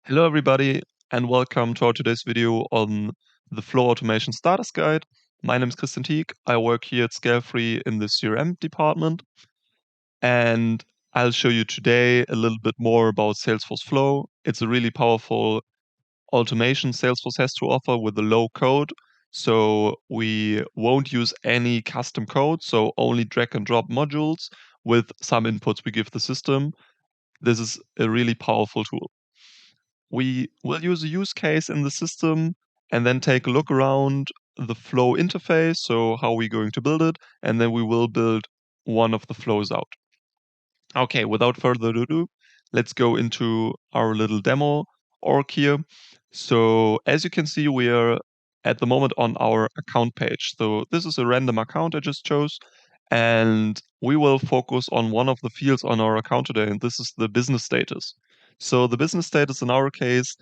Hello, everybody, and welcome to our today's video on the Flow Automation Starters Guide. My name is Christian Tieck. I work here at Scalefree in the CRM department, and I'll show you today a little bit more about Salesforce Flow. It's a really powerful automation Salesforce has to offer with a low code. So we won't use any custom code, so only drag and drop modules with some inputs we give the system. This is a really powerful tool. We will use a use case in the system and then take a look around the flow interface, so how we're going to build it, and then we will build one of the flows out. Okay, without further ado, let's go into our little demo org here. So as you can see, we are at the moment on our account page. So this is a random account I just chose, and we will focus on one of the fields on our account today, and this is the business status. So the business status in our case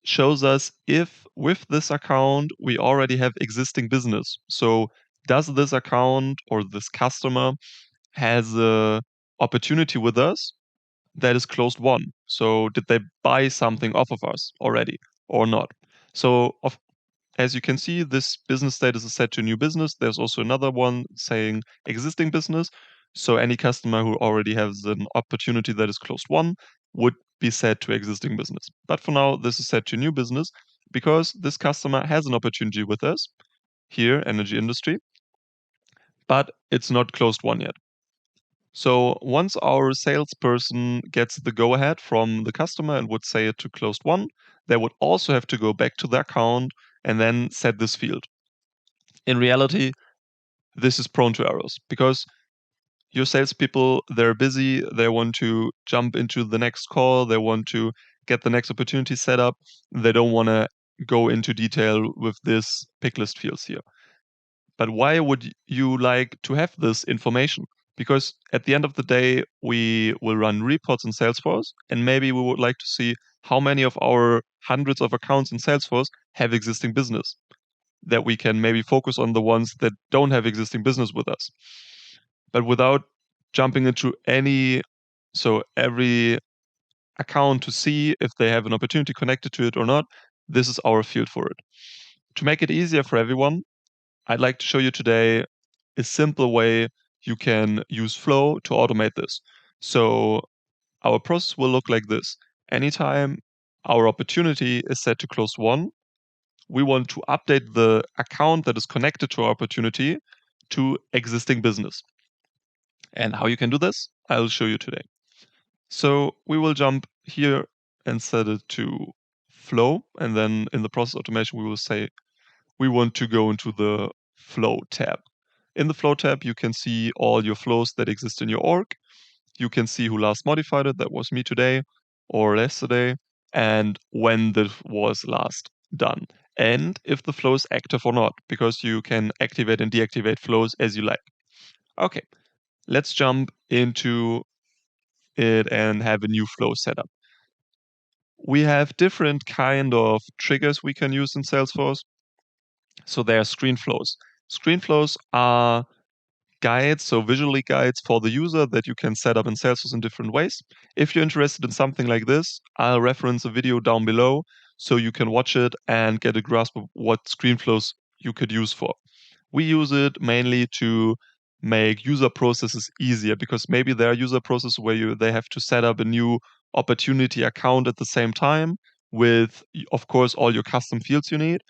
shows us if with this account we already have existing business. So does this account or this customer has a opportunity with us that is closed won? So did they buy something off of us already or not? So as you can see, this business status is set to new business. There's also another one saying existing business. So any customer who already has an opportunity that is closed won would be set to existing business. But for now, this is set to new business because this customer has an opportunity with us here, energy industry, but it's not closed won yet. So once our salesperson gets the go ahead from the customer and would say it to closed won, they would also have to go back to the account and then set this field. In reality, this is prone to errors because your salespeople, they're busy, they want to jump into the next call, they want to get the next opportunity set up, they don't want to go into detail with this pick list fields here. But why would you like to have this information? Because at the end of the day, we will run reports in Salesforce, and maybe we would like to see how many of our hundreds of accounts in Salesforce have existing business, that we can maybe focus on the ones that don't have existing business with us. But without jumping into every account to see if they have an opportunity connected to it or not, this is our field for it. To make it easier for everyone, I'd like to show you today a simple way you can use Flow to automate this. So our process will look like this. Anytime our opportunity is set to close won, we want to update the account that is connected to our opportunity to existing business. And how you can do this, I'll show you today. So we will jump here and set it to flow. And then in the process automation, we will say we want to go into the flow tab. In the flow tab, you can see all your flows that exist in your org. You can see who last modified it. That was me today or yesterday, and when this was last done. And if the flow is active or not, because you can activate and deactivate flows as you like. Okay, let's jump into it and have a new flow setup. We have different kind of triggers we can use in Salesforce. So there are screen flows. Screen flows are guides, so visually guides for the user that you can set up in Salesforce in different ways. If you're interested in something like this, I'll reference a video down below so you can watch it and get a grasp of what screen flows you could use for. We use it mainly to make user processes easier because maybe there are user processes where they have to set up a new opportunity account at the same time with, of course, all your custom fields you need.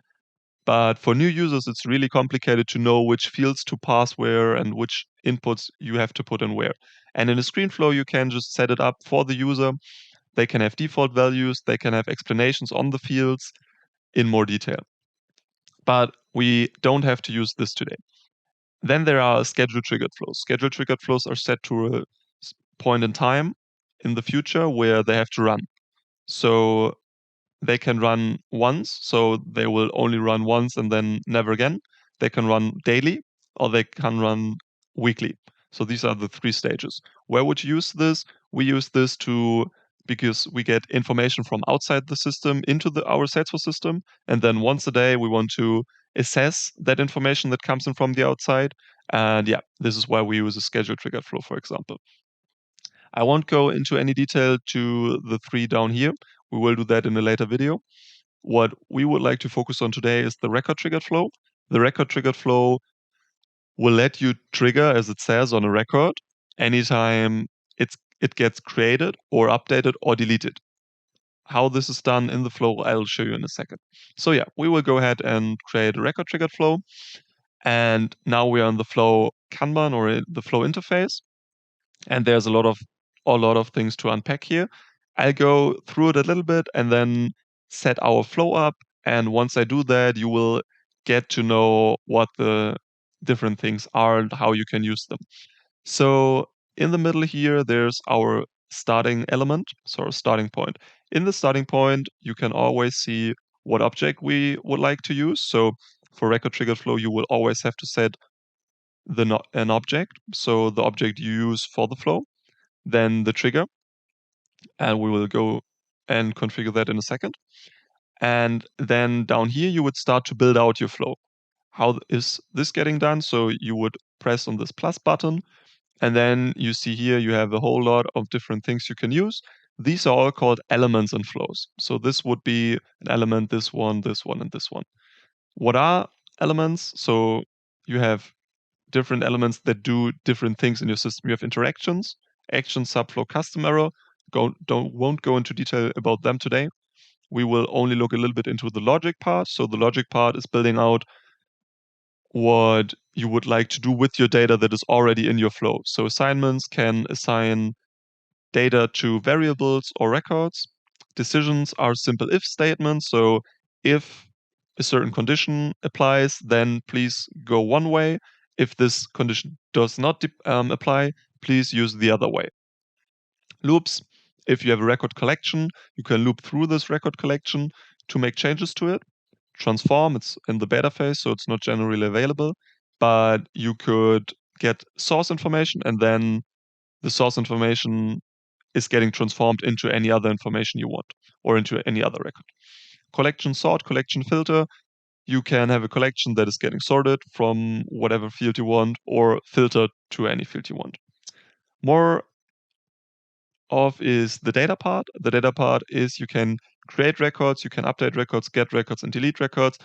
But for new users, it's really complicated to know which fields to pass where and which inputs you have to put in where. And in a screen flow, you can just set it up for the user. They can have default values, they can have explanations on the fields in more detail. But we don't have to use this today. Then there are schedule triggered flows. Schedule triggered flows are set to a point in time in the future where they have to run. So they can run once, so they will only run once and then never again. They can run daily or they can run weekly. So these are the three stages. Where would you use this? We use this because we get information from outside the system into our Salesforce system. And then once a day, we want to assess that information that comes in from the outside. And yeah, this is why we use a schedule triggered flow, for example. I won't go into any detail to the three down here. We will do that in a later video. What we would like to focus on today is the record triggered flow. The record triggered flow will let you trigger, as it says on a record, anytime it gets created or updated or deleted. How this is done in the flow, I'll show you in a second. So yeah, we will go ahead and create a record triggered flow. And now we are in the flow Kanban or the flow interface. And there's a lot of things to unpack here. I'll go through it a little bit and then set our flow up. And once I do that, you will get to know what the different things are and how you can use them. So in the middle here, there's our starting element, so our starting point. In the starting point, you can always see what object we would like to use. So for record triggered flow, you will always have to set an object. So the object you use for the flow, then the trigger, and we will go and configure that in a second. And then down here, you would start to build out your flow. How is this getting done? So you would press on this plus button, and then you see here you have a whole lot of different things you can use. These are all called elements and flows. So this would be an element, this one, and this one. What are elements? So you have different elements that do different things in your system. You have interactions, action, subflow, custom error. Won't go into detail about them today. We will only look a little bit into the logic part. So the logic part is building out what you would like to do with your data that is already in your flow. So assignments can assign data to variables or records. Decisions are simple if statements. So if a certain condition applies, then please go one way. If this condition does not apply, please use the other way. Loops, if you have a record collection, you can loop through this record collection to make changes to it. Transform, it's in the beta phase, so it's not generally available, but you could get source information and then the source information is getting transformed into any other information you want or into any other record. Collection sort, collection filter, you can have a collection that is getting sorted from whatever field you want or filtered to any field you want. More of is the data part. The data part is you can create records, you can update records, get records, and delete records.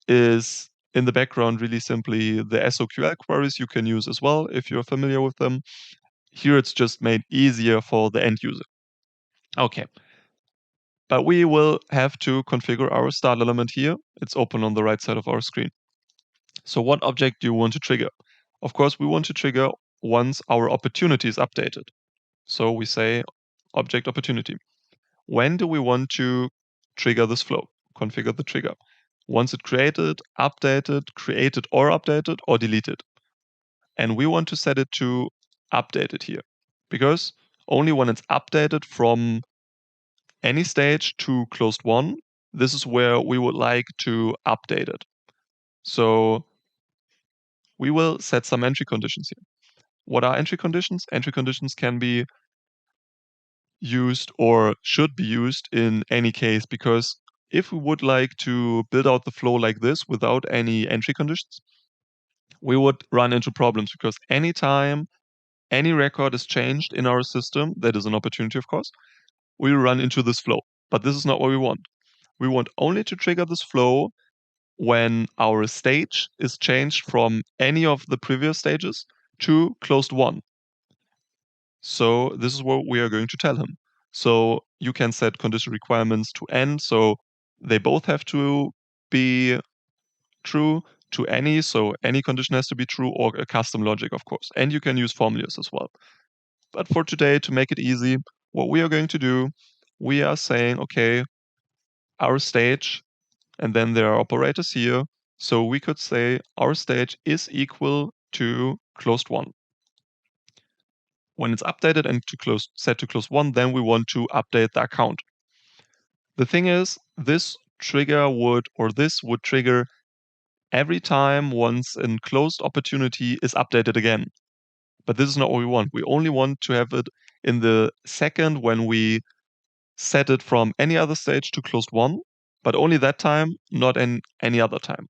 Is in the background really simply the SOQL queries you can use as well if you're familiar with them. Here it's just made easier for the end user. Okay. But we will have to configure our start element here. It's open on the right side of our screen. So what object do you want to trigger? Of course, we want to trigger once our opportunity is updated. So we say object opportunity. When do we want to trigger this flow? Configure the trigger. Once it's created, created or updated, or deleted. And we want to set it to updated here. Because only when it's updated from any stage to closed one, this is where we would like to update it. So we will set some entry conditions here. What are entry conditions? Entry conditions can be used or should be used in any case, because if we would like to build out the flow like this without any entry conditions, we would run into problems because anytime any record is changed in our system, that is an opportunity, of course, we run into this flow. But this is not what we want. We want only to trigger this flow when our stage is changed from any of the previous stages to closed one. So this is what we are going to tell him. So you can set condition requirements to end. So they both have to be true to any. So any condition has to be true, or a custom logic, of course. And you can use formulas as well. But for today, to make it easy, what we are going to do, we are saying, okay, our stage, and then there are operators here. So we could say our stage is equal to closed one. When it's updated and set to close one, then we want to update the account. The thing is, this would trigger every time once a closed opportunity is updated again. But this is not what we want. We only want to have it in the second when we set it from any other stage to closed one, but only that time, not in any other time.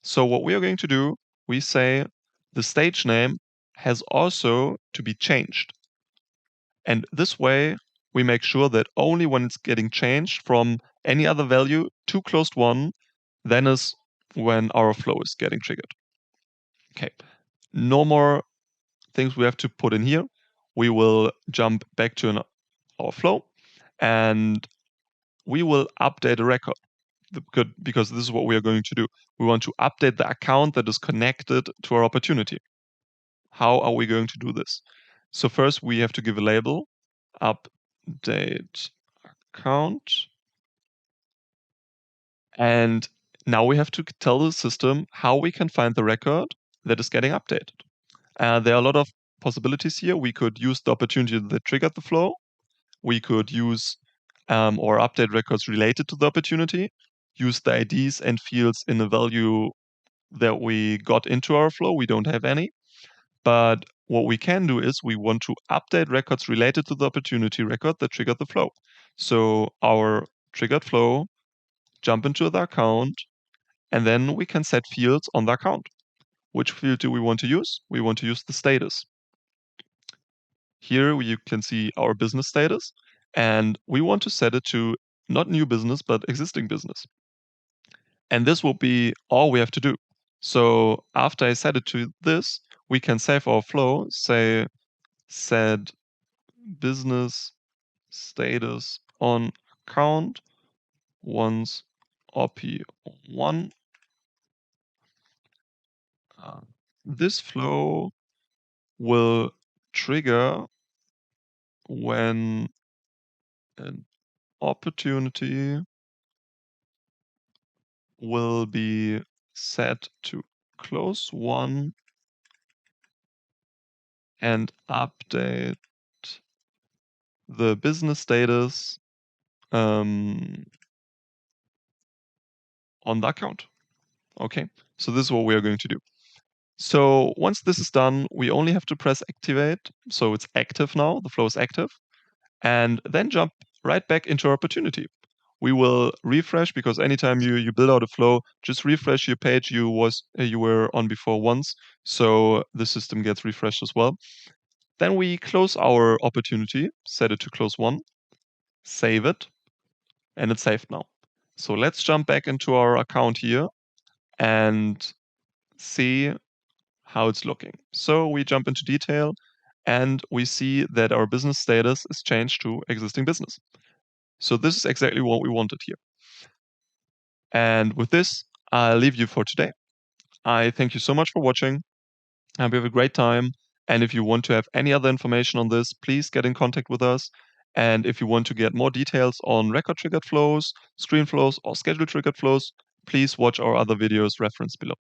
So what we are going to do, we say the stage name has also to be changed. And this way, we make sure that only when it's getting changed from any other value to closed one, then is when our flow is getting triggered. Okay, no more things we have to put in here. We will jump back to our flow and we will update a record because this is what we are going to do. We want to update the account that is connected to our opportunity. How are we going to do this? So first we have to give a label, update account. And now we have to tell the system how we can find the record that is getting updated. There are a lot of possibilities here. We could use the opportunity that triggered the flow. We could use or update records related to the opportunity, use the IDs and fields in a value that we got into our flow. We don't have any. But what we can do is we want to update records related to the opportunity record that triggered the flow. So our triggered flow, jump into the account, and then we can set fields on the account. Which field do we want to use? We want to use the status. Here you can see our business status, and we want to set it to not new business, but existing business. And this will be all we have to do. So after I set it to this, we can save our flow, say set business status on account once OP1. This flow will trigger when an opportunity will be set to close one and update the business status on the account. Okay, so this is what we are going to do. So once this is done, we only have to press activate. So it's active now, the flow is active, and then jump right back into our opportunity. We will refresh because anytime you build out a flow, just refresh your page you were on before once, so the system gets refreshed as well. Then we close our opportunity, set it to close one, save it, and it's saved now. So let's jump back into our account here and see how it's looking. So we jump into detail and we see that our business status is changed to existing business. So this is exactly what we wanted here. And with this, I'll leave you for today. I thank you so much for watching. I hope you have a great time. And if you want to have any other information on this, please get in contact with us. And if you want to get more details on record triggered flows, screen flows, or schedule triggered flows, please watch our other videos referenced below.